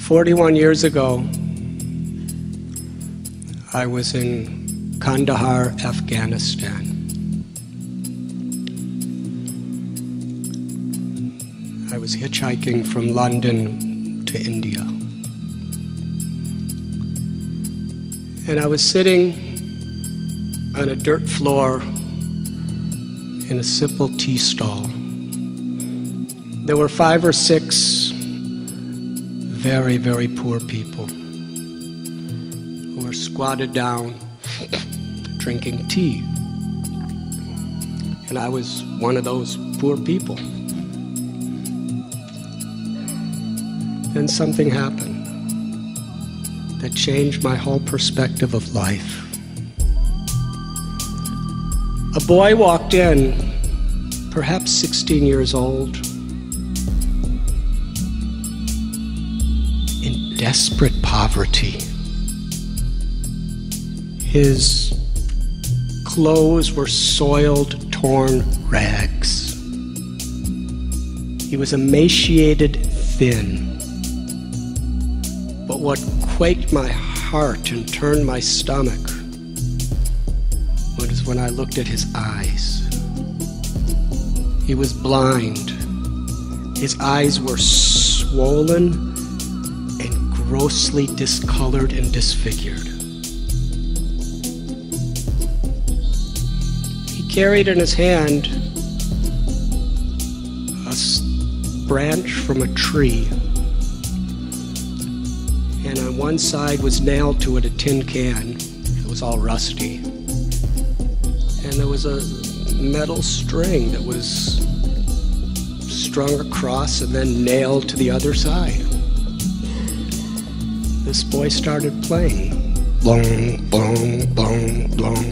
41 years ago, I was in Kandahar, Afghanistan. I was hitchhiking from London to India. And I was sitting on a dirt floor in a simple tea stall. There were 5 or 6 very, very poor people who were squatted down drinking tea. And I was one of those poor people. Then something happened that changed my whole perspective of life. A boy walked in, perhaps 16 years old, in desperate poverty. His clothes were soiled, torn rags. He was emaciated, thin. But what quaked my heart and turned my stomach was when I looked at his eyes. He was blind. His eyes were swollen and grossly discolored and disfigured. He carried in his hand a branch from a tree. And on one side was nailed to it a tin can. It was all rusty. And there was a metal string that was strung across and then nailed to the other side. This boy started playing. Blong, blong, blong, blong.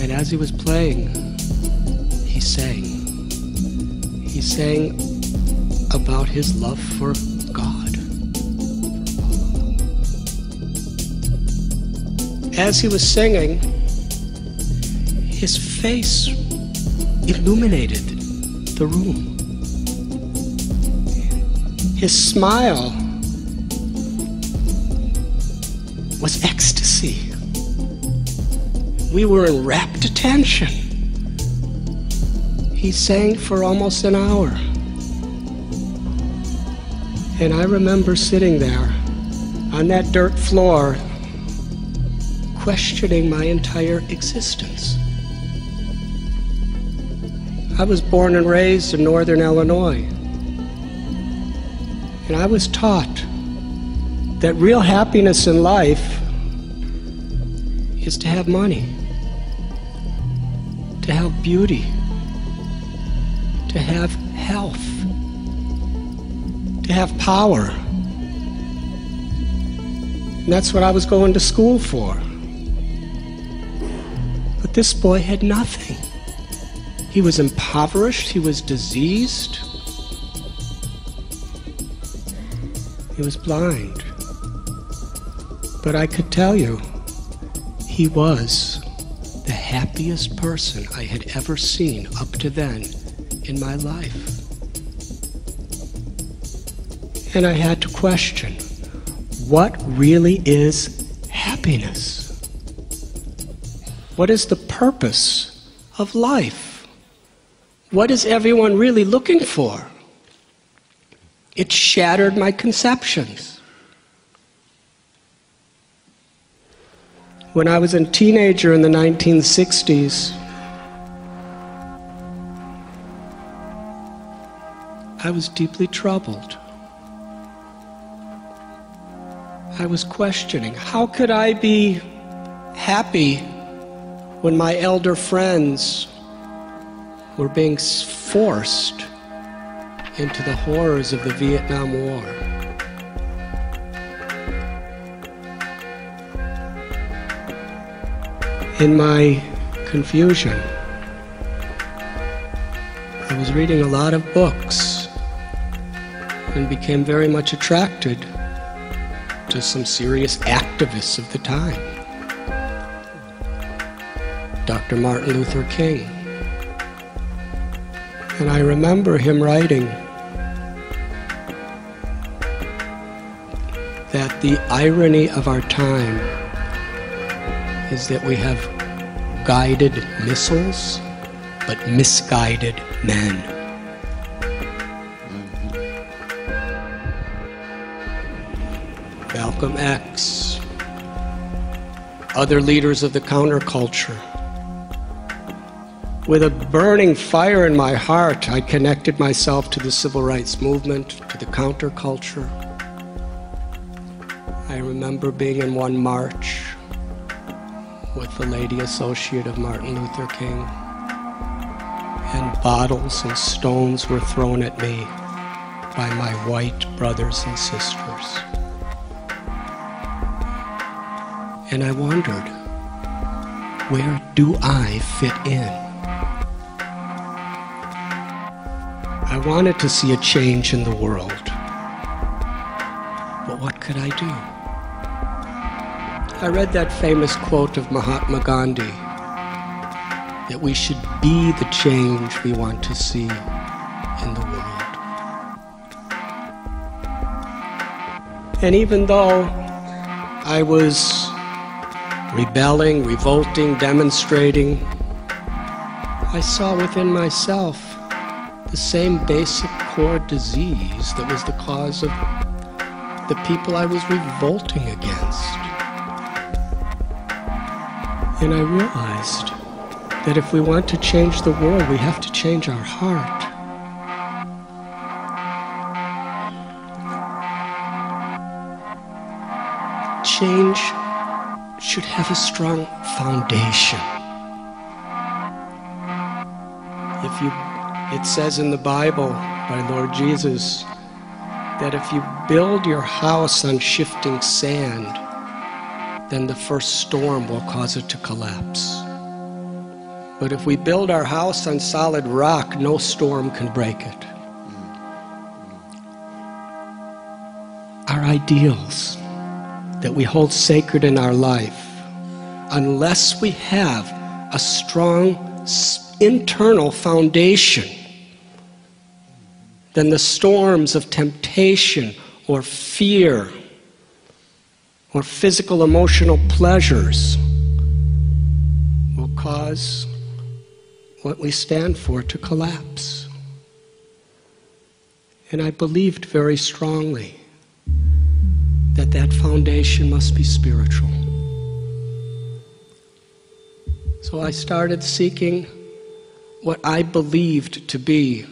And as he was playing, he sang. He sang about his love for God. As he was singing, his face illuminated the room. His smile was ecstasy. We were in rapt attention. He sang for almost an hour. And I remember sitting there on that dirt floor, questioning my entire existence. I was born and raised in northern Illinois. And I was taught that real happiness in life is to have money, to have beauty, to have health, to have power. And that's what I was going to school for. But this boy had nothing. He was impoverished, he was diseased, he was blind. But I could tell you, he was the happiest person I had ever seen up to then in my life. And I had to question, what really is happiness? What is the purpose of life? What is everyone really looking for? It shattered my conceptions. When I was a teenager in the 1960s, I was deeply troubled. I was questioning, how could I be happy when my elder friends were being forced into the horrors of the Vietnam War? In my confusion, I was reading a lot of books and became very much attracted to some serious activists of the time. Dr. Martin Luther King. And I remember him writing that the irony of our time is that we have guided missiles, but misguided men. Malcolm X, other leaders of the counterculture. With a burning fire in my heart, I connected myself to the civil rights movement, to the counterculture. I remember being in one march with the lady associate of Martin Luther King, and bottles and stones were thrown at me by my white brothers and sisters. And I wondered, where do I fit in? I wanted to see a change in the world, but what could I do? I read that famous quote of Mahatma Gandhi, that we should be the change we want to see in the world. And even though I was rebelling, revolting, demonstrating, I saw within myself the same basic core disease that was the cause of the people I was revolting against. And I realized that if we want to change the world, we have to change our heart. Change should have a strong foundation. It says in the Bible by Lord Jesus that if you build your house on shifting sand, then the first storm will cause it to collapse. But if we build our house on solid rock, no storm can break it. Our ideals that we hold sacred in our life, unless we have a strong internal foundation, then the storms of temptation or fear or physical emotional pleasures will cause what we stand for to collapse. And I believed very strongly that that foundation must be spiritual. So I started seeking what I believed to be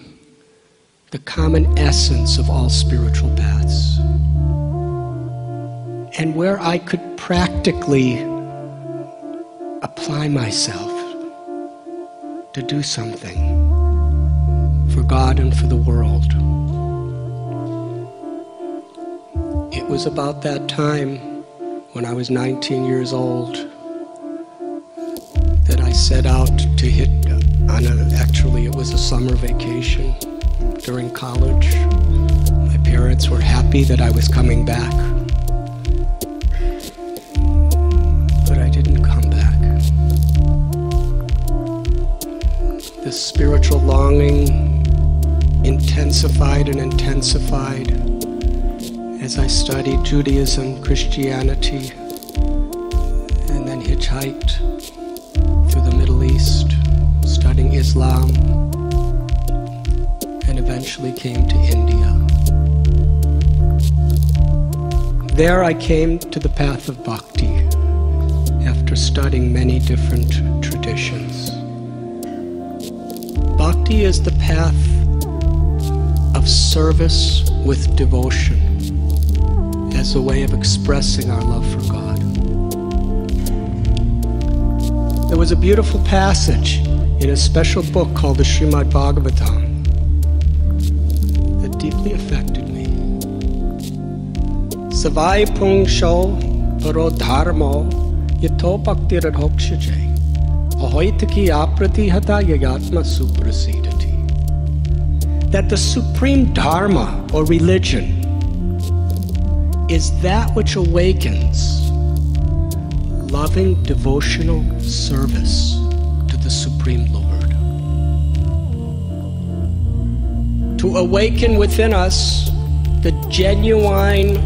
the common essence of all spiritual paths, and where I could practically apply myself to do something for God and for the world. It was about that time, when I was 19 years old, that I set out to hit actually it was a summer vacation during college. My parents were happy that I was coming back, but I didn't come back. The spiritual longing intensified and intensified as I studied Judaism, Christianity, and then hitchhiked through the Middle East, studying Islam, and eventually came to India. There I came to the path of bhakti after studying many different traditions. Bhakti is the path of service with devotion as a way of expressing our love for God. There was a beautiful passage in a special book called the Srimad Bhagavatam that deeply affected me. Savai pungsho paro dharmo yato bhakti radhokshaje ahoitaki apratihata yayatma suprasidati. That the supreme dharma or religion is that which awakens loving devotional service to the Supreme Lord. To awaken within us the genuine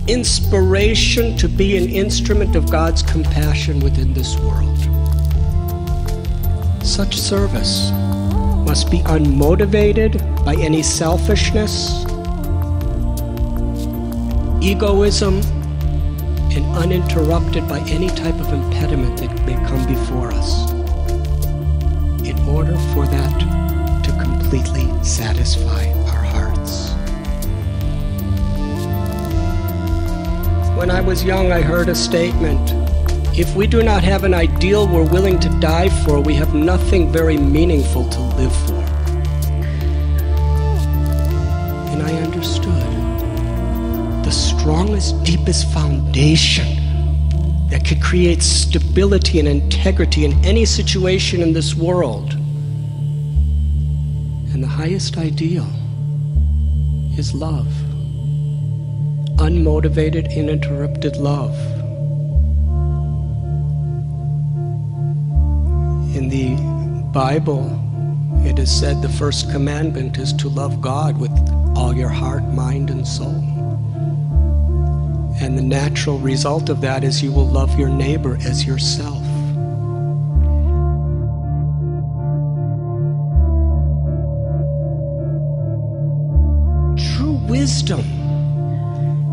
inspiration to be an instrument of God's compassion within this world. Such service must be unmotivated by any selfishness, egoism, and uninterrupted by any type of impediment that may come before us, in order for that to completely satisfy our hearts. When I was young, I heard a statement: if we do not have an ideal we're willing to die for, we have nothing very meaningful to live for. And I understood. The strongest, deepest foundation that could create stability and integrity in any situation in this world, and the highest ideal, is love. Unmotivated, uninterrupted love. In the Bible, it is said the first commandment is to love God with all your heart, mind, and soul. And the natural result of that is you will love your neighbor as yourself. True wisdom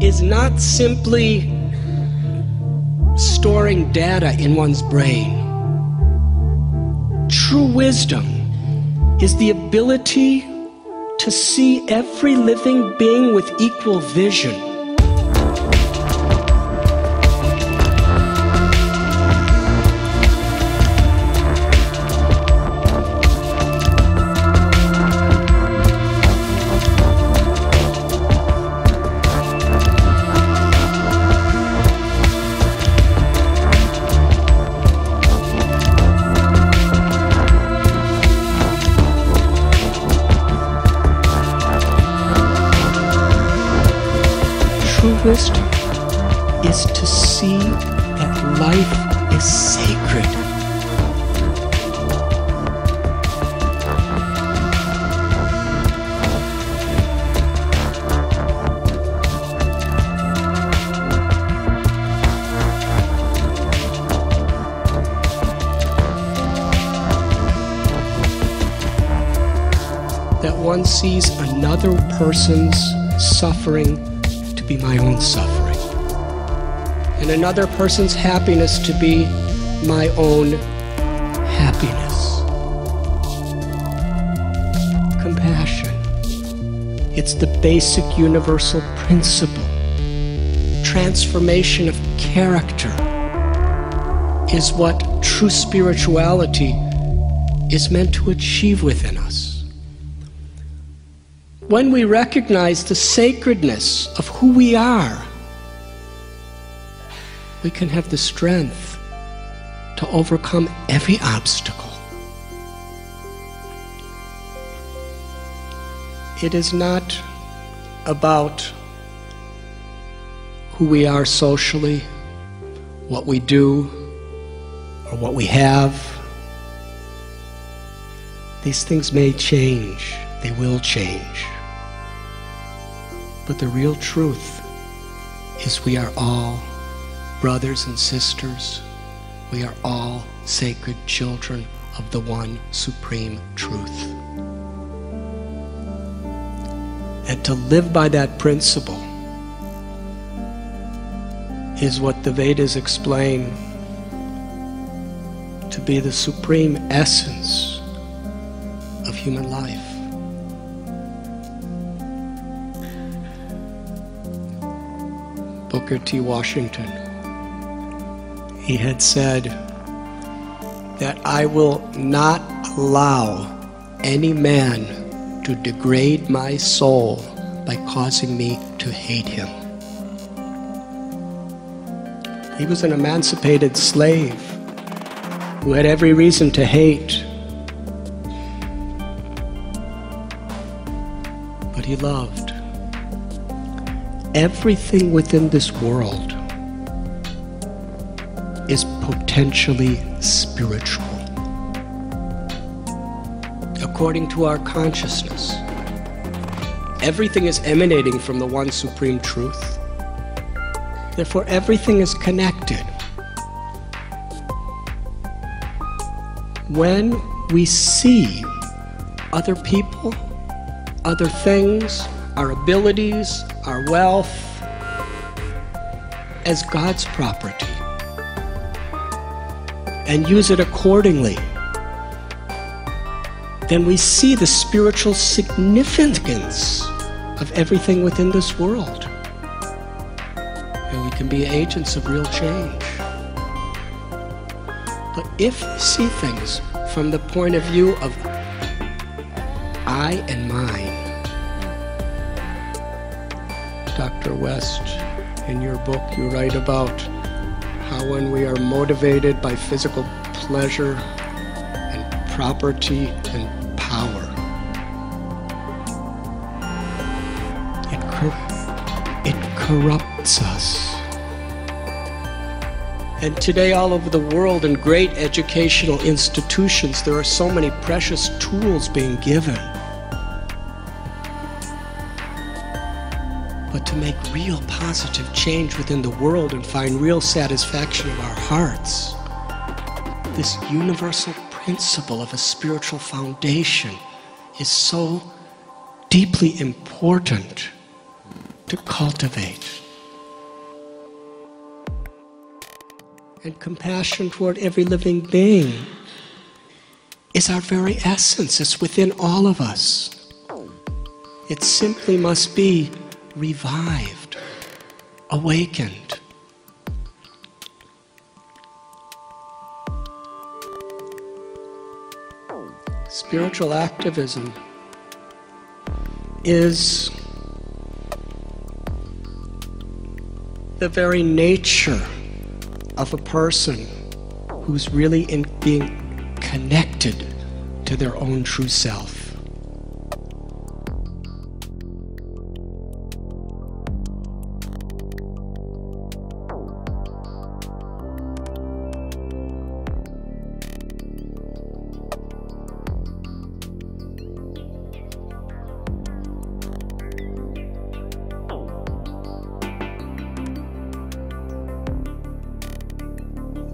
is not simply storing data in one's brain. True wisdom is the ability to see every living being with equal vision. Wisdom is to see that life is sacred. That one sees another person's suffering to be my own suffering, and another person's happiness to be my own happiness. Compassion. It's the basic universal principle. Transformation of character is what true spirituality is meant to achieve within us. When we recognize the sacredness of who we are, we can have the strength to overcome every obstacle. It is not about who we are socially, what we do, or what we have. These things may change, they will change. But the real truth is we are all brothers and sisters. We are all sacred children of the one supreme truth. And to live by that principle is what the Vedas explain to be the supreme essence of human life. Booker T. Washington, he had said that I will not allow any man to degrade my soul by causing me to hate him. He was an emancipated slave who had every reason to hate, but he loved. Everything within this world is potentially spiritual. According to our consciousness, everything is emanating from the one supreme truth. Therefore, everything is connected. When we see other people, other things, our abilities, our wealth, as God's property, and use it accordingly, then we see the spiritual significance of everything within this world. And we can be agents of real change. But if we see things from the point of view of I and mine, Dr. West, in your book you write about how when we are motivated by physical pleasure and property and power, it corrupts us. And today all over the world in great educational institutions there are so many precious tools being given. But to make real positive change within the world and find real satisfaction in our hearts, this universal principle of a spiritual foundation is so deeply important to cultivate. And compassion toward every living being is our very essence. It's within all of us. It simply must be revived, awakened. Spiritual activism is the very nature of a person who's really being connected to their own true self.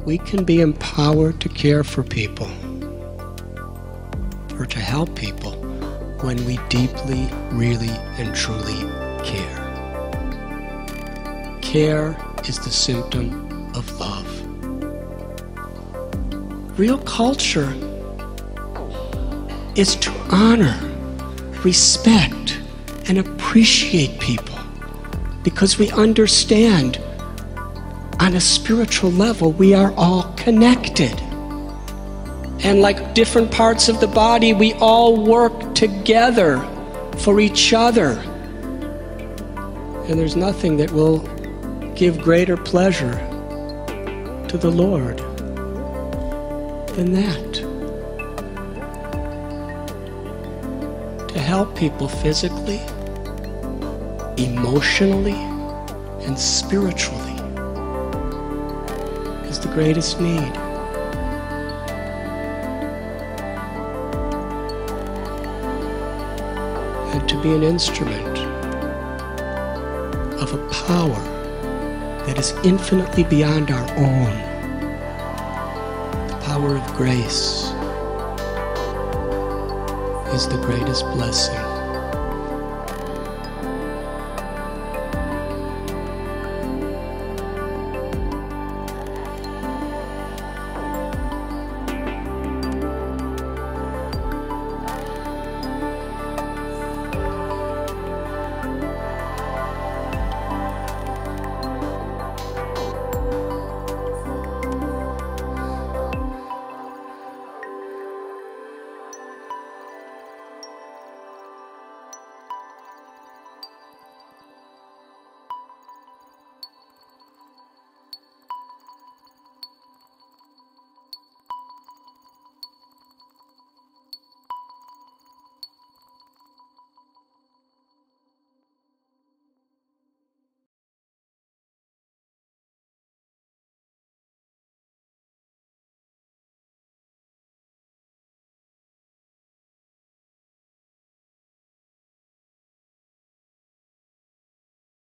We can be empowered to care for people or to help people when we deeply, really, and truly care. Care is the symptom of love. Real culture is to honor, respect, and appreciate people because we understand on a spiritual level, we are all connected. And like different parts of the body, we all work together for each other. And there's nothing that will give greater pleasure to the Lord than that. To help people physically, emotionally, and spiritually is the greatest need. And to be an instrument of a power that is infinitely beyond our own, the power of grace, is the greatest blessing.